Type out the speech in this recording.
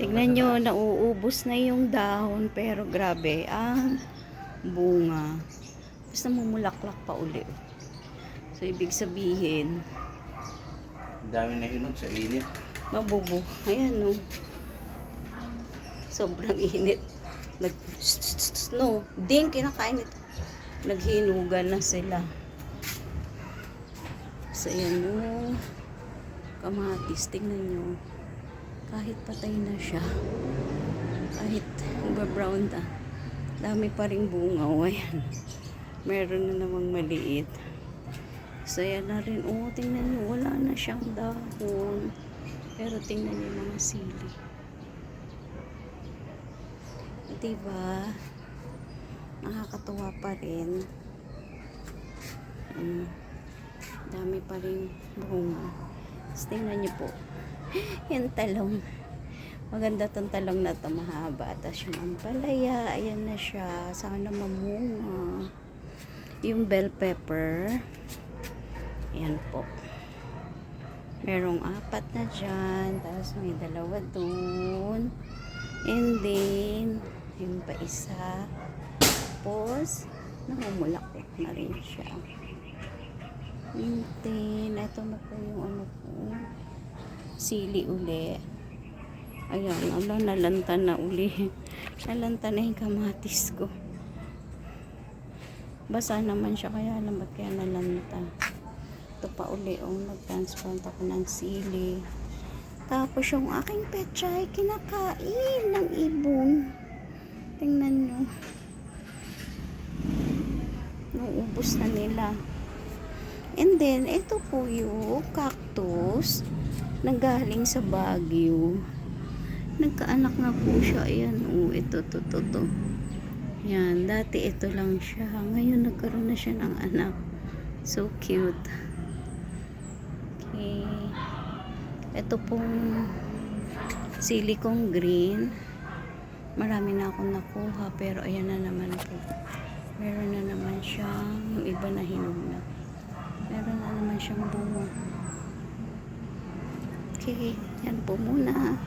Tignan nyo, nauubos na yung dahon, pero grabe ang bunga. Basta mumulaklak pa uli. So, ibig sabihin, Dami na hinog sa init. mabubo. Ayan, no. Sobrang init. No, ding kinakain ito. Naghinugan na sila. So, ayan, no. Kamatis, tingnan nyo. Kahit patay na siya, kahit brown na, dami pa rin bunga. Ayan, meron na namang maliit. So yan na rin. Oh, tingnan nyo, wala na siyang dahon, pero tingnan nyo yung mga sili, diba? Nakakatuwa pa rin. Dami pa rin bunga. So, tingnan nyo po yung talong. Maganda tong talong na to, mahaba. Tapos yung ampalaya, ayan na siya. Sana mamunga. Yung bell pepper, ayan po. Merong 4 na dyan. Tapos may 2 dun. And then, yung pa isa. Tapos, namumulaklak na rin siya. And then, ito na po yung ano po. Sili uli. Ayan, ala, nalanta na uli. Nalanta na yung kamatis ko. Basa naman siya, kaya alam ba't kaya nalanta. Ito pa uli, nag-transplant ako ng sili. Tapos yung aking pechay, kinakain ng ibon. Tingnan nyo. Nauubos na nila. And then, ito po yung cactus na galing sa Baguio. Nagkaanak na po siya. Ayan, ito. Yan, dati ito lang siya. Ngayon, nagkaroon na siya ng anak. So cute. Okay. Ito pong silicone green. Marami na akong nakuha, pero ayan na naman po. Meron na naman siyang, yung iba na hinog na. Meron na naman siyang bunga. Okay, yan po muna.